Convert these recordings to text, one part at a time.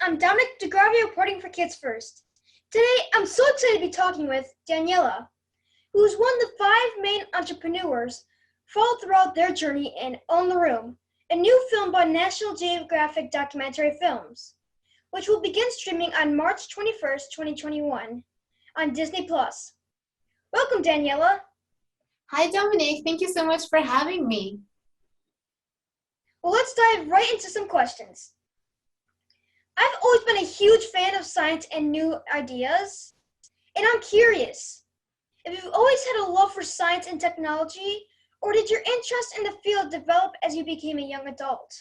I'm Dominic D reporting for Kids First. Today, I'm so excited to be talking with Daniela, who is one of the 5 main entrepreneurs followed throughout their journey in On the Room, a new film by National Geographic Documentary Films, which will begin streaming on March 21st, 2021 on Disney+. Welcome, Daniela. Hi, Dominic. Thank you so much for having me. Well, let's dive right into some questions. I've always been a huge fan of science and new ideas, and I'm curious if you've always had a love for science and technology, or did your interest in the field develop as you became a young adult?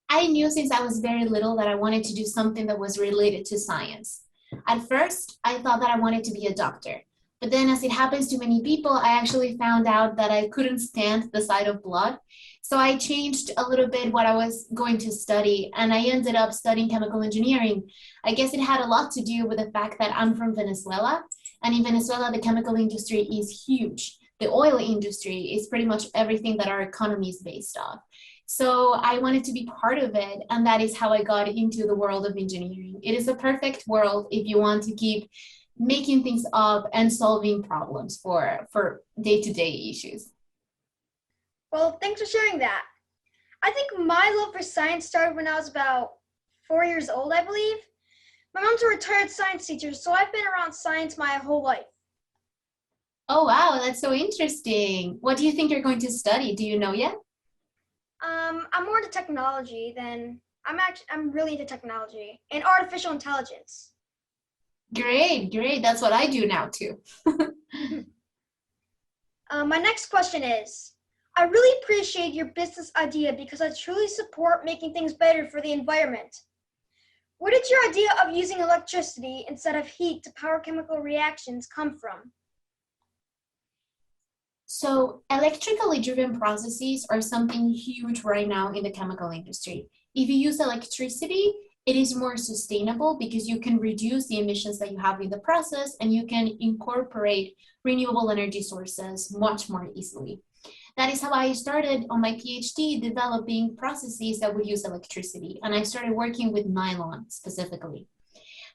I knew since I was very little that I wanted to do something that was related to science. At first, I thought that I wanted to be a doctor. But then, as it happens to many people, I actually found out that I couldn't stand the sight of blood. So I changed a little bit what I was going to study, and I ended up studying chemical engineering. I guess it had a lot to do with the fact that I'm from Venezuela, and in Venezuela, the chemical industry is huge. The oil industry is pretty much everything that our economy is based off. So I wanted to be part of it, and that is how I got into the world of engineering. It is a perfect world if you want to keep making things up and solving problems for day-to-day issues. Well, thanks for sharing that. I think my love for science started when I was about 4 years old, I believe. My mom's a retired science teacher, so I've been around science my whole life. Oh, wow, that's so interesting. What do you think you're going to study? Do you know yet? I'm more into technology than I'm really into technology and artificial intelligence. Great. That's what I do now too. My next question is, I really appreciate your business idea because I truly support making things better for the environment. Where did your idea of using electricity instead of heat to power chemical reactions come from? So electrically driven processes are something huge right now in the chemical industry. If you use electricity, it is more sustainable because you can reduce the emissions that you have in the process and you can incorporate renewable energy sources much more easily. That is how I started on my PhD developing processes that would use electricity, and I started working with nylon specifically.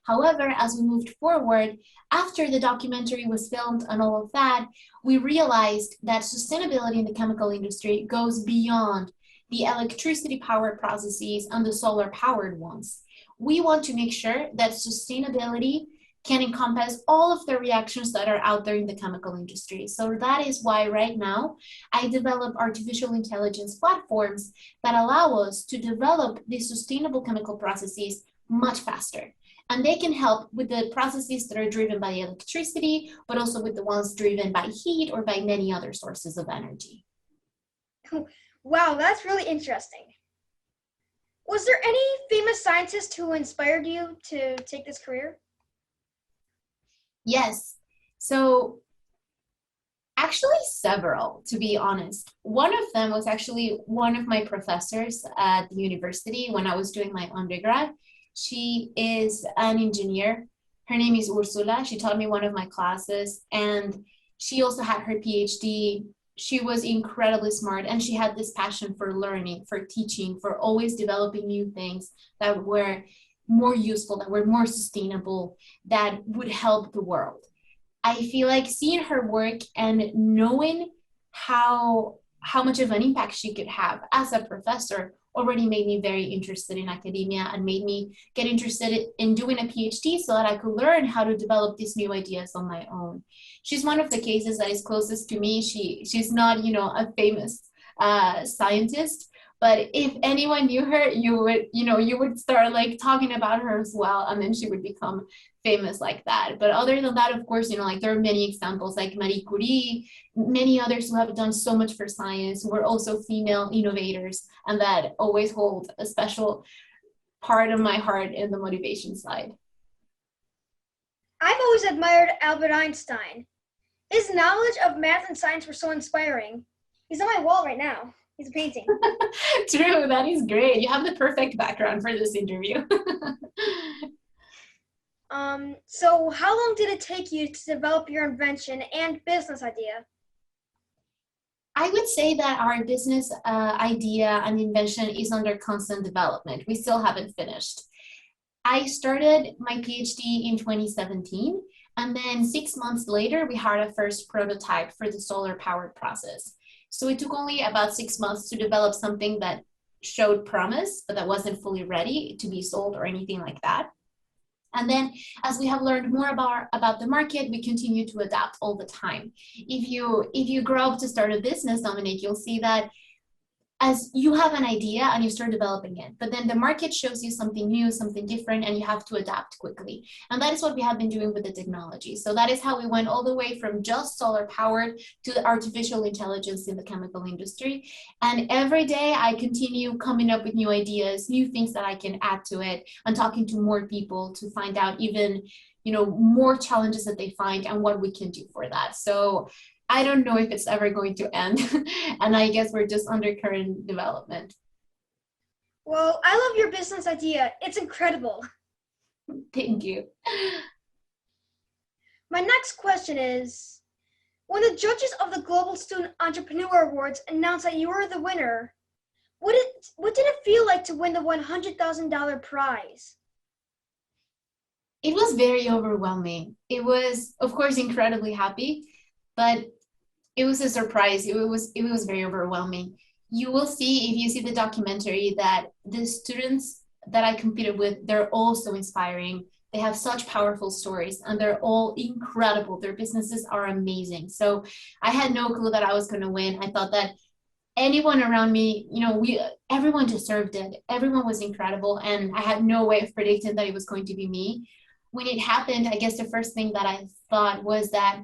However, as we moved forward, after the documentary was filmed and all of that, we realized that sustainability in the chemical industry goes beyond the electricity powered processes and the solar powered ones. We want to make sure that sustainability can encompass all of the reactions that are out there in the chemical industry. So that is why right now I develop artificial intelligence platforms that allow us to develop these sustainable chemical processes much faster. And they can help with the processes that are driven by electricity, but also with the ones driven by heat or by many other sources of energy. Wow, that's really interesting. Was there any famous scientist who inspired you to take this career? Yes. So actually several, to be honest. One of them was actually one of my professors at the university when I was doing my undergrad. She is an engineer. Her name is Ursula. She taught me one of my classes, and she also had her PhD. She was incredibly smart, and she had this passion for learning, for teaching, for always developing new things that were more useful, that were more sustainable, that would help the world. I feel like seeing her work and knowing how much of an impact she could have as a professor already made me very interested in academia and made me get interested in doing a PhD so that I could learn how to develop these new ideas on my own. She's one of the cases that is closest to me. She's not, a famous scientist, but if anyone knew her, you would start like talking about her as well, and then she would become famous like that. But other than that, of course, there are many examples like Marie Curie, many others who have done so much for science, who are also female innovators, and that always hold a special part of my heart in the motivation side. I've always admired Albert Einstein. His knowledge of math and science were so inspiring. He's on my wall right now. He's a painting. True, that is great. You have the perfect background for this interview. So how long did it take you to develop your invention and business idea? I would say that our business idea and invention is under constant development. We still haven't finished. I started my PhD in 2017, and then 6 months later, we had a first prototype for the solar powered process. So it took only about 6 months to develop something that showed promise, but that wasn't fully ready to be sold or anything like that. And then as we have learned more about the market, we continue to adapt all the time. If you grow up to start a business, Dominic, you'll see that as you have an idea and you start developing it, but then the market shows you something new, something different, and you have to adapt quickly. And that is what we have been doing with the technology. So that is how we went all the way from just solar powered to the artificial intelligence in the chemical industry. And every day I continue coming up with new ideas, new things that I can add to it, and talking to more people to find out even, more challenges that they find and what we can do for that. So I don't know if it's ever going to end. And I guess we're just under current development. Well, I love your business idea. It's incredible. Thank you. My next question is, when the judges of the Global Student Entrepreneur Awards announced that you were the winner, what did it feel like to win the $100,000 prize? It was very overwhelming. It was, of course, incredibly happy, but it was a surprise. It was very overwhelming. You will see, if you see the documentary, that the students that I competed with, they're all so inspiring. They have such powerful stories and they're all incredible. Their businesses are amazing. So I had no clue that I was going to win. I thought that anyone around me, everyone deserved it. Everyone was incredible. And I had no way of predicting that it was going to be me. When it happened, I guess the first thing that I thought was that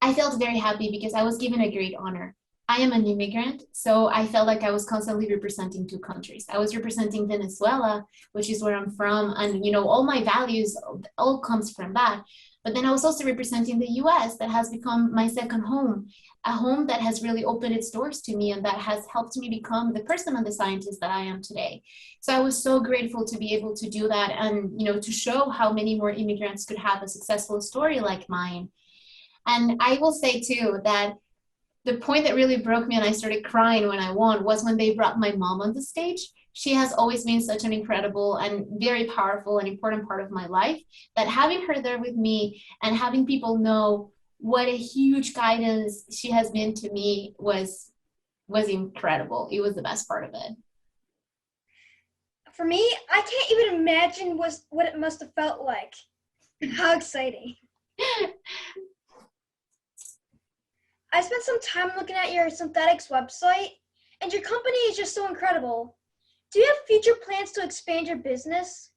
I felt very happy because I was given a great honor. I am an immigrant, so I felt like I was constantly representing two countries. I was representing Venezuela, which is where I'm from, and all my values all comes from that. But then I was also representing the US, that has become my second home, a home that has really opened its doors to me and that has helped me become the person and the scientist that I am today. So I was so grateful to be able to do that and to show how many more immigrants could have a successful story like mine. And I will say too that the point that really broke me and I started crying when I won was when they brought my mom on the stage. She has always been such an incredible and very powerful and important part of my life, that having her there with me and having people know what a huge guidance she has been to me was incredible. It was the best part of it. For me, I can't even imagine what it must have felt like. How exciting. I spent some time looking at your synthetics website, and your company is just so incredible. Do you have future plans to expand your business?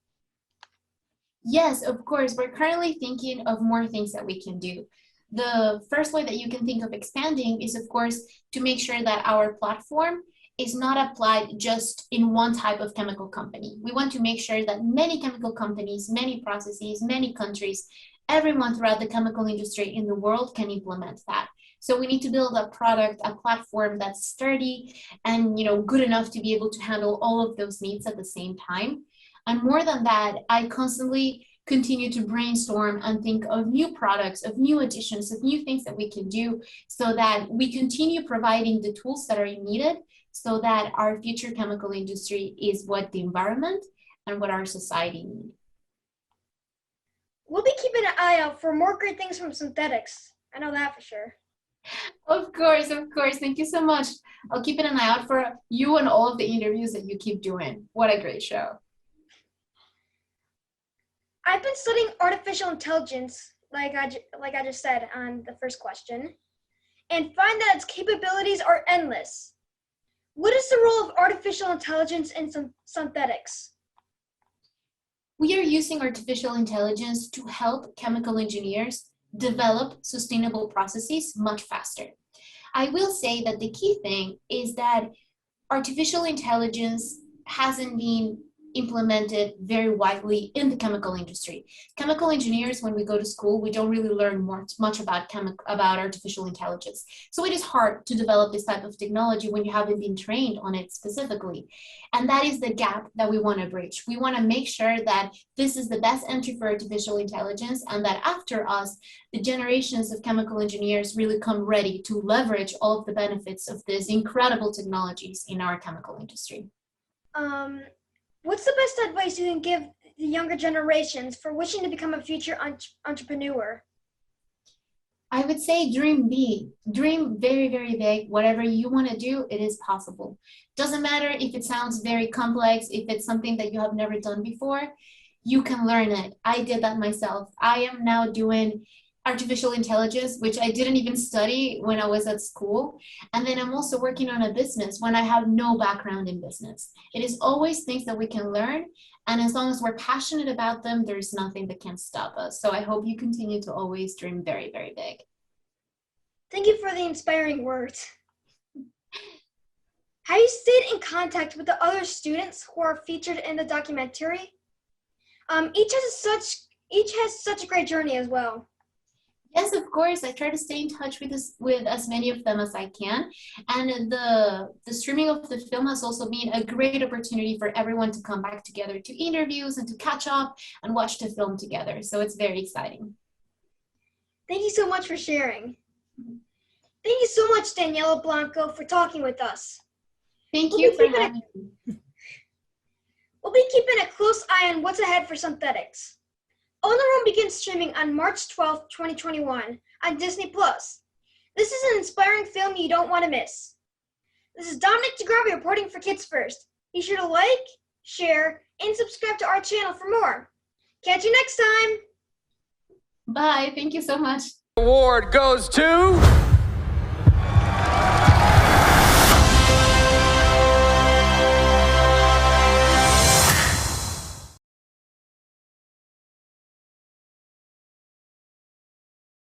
Yes, of course. We're currently thinking of more things that we can do. The first way that you can think of expanding is, of course, to make sure that our platform is not applied just in one type of chemical company. We want to make sure that many chemical companies, many processes, many countries, everyone throughout the chemical industry in the world can implement that. So we need to build a product, a platform that's sturdy and good enough to be able to handle all of those needs at the same time. And more than that, I constantly continue to brainstorm and think of new products, of new additions, of new things that we can do so that we continue providing the tools that are needed so that our future chemical industry is what the environment and what our society need. We'll be keeping an eye out for more great things from synthetics. I know that for sure. Of course. Thank you so much. I'll keep an eye out for you and all of the interviews that you keep doing. What a great show. I've been studying artificial intelligence, like I just said on the first question, and find that its capabilities are endless. What is the role of artificial intelligence in synthetics? We are using artificial intelligence to help chemical engineers develop sustainable processes much faster. I will say that the key thing is that artificial intelligence hasn't been implemented very widely in the chemical industry. Chemical engineers, when we go to school, we don't really learn much about artificial intelligence. So it is hard to develop this type of technology when you haven't been trained on it specifically. And that is the gap that we want to bridge. We want to make sure that this is the best entry for artificial intelligence and that after us, the generations of chemical engineers really come ready to leverage all of the benefits of these incredible technologies in our chemical industry. What's the best advice you can give the younger generations for wishing to become a future entrepreneur? I would say dream big, dream very, very big. Whatever you want to do, it is possible. Doesn't matter if it sounds very complex, if it's something that you have never done before, you can learn it. I did that myself. I am now doing artificial intelligence, which I didn't even study when I was at school. And then I'm also working on a business when I have no background in business. It is always things that we can learn. And as long as we're passionate about them, there's nothing that can stop us. So I hope you continue to always dream very, very big. Thank you for the inspiring words. Have you stayed in contact with the other students who are featured in the documentary? Each has such a great journey as well. Yes, of course. I try to stay in touch with as many of them as I can. And the streaming of the film has also been a great opportunity for everyone to come back together to interviews and to catch up and watch the film together. So it's very exciting. Thank you so much for sharing. Thank you so much, Daniela Blanco, for talking with us. Thank you for having me. We'll be keeping a close eye on what's ahead for Synthetics. On the Room begins streaming on March 12, 2021 on Disney+. This is an inspiring film you don't want to miss. This is Dominic D reporting for Kids First. Be sure to like, share, and subscribe to our channel for more. Catch you next time. Bye. Thank you so much. Award goes to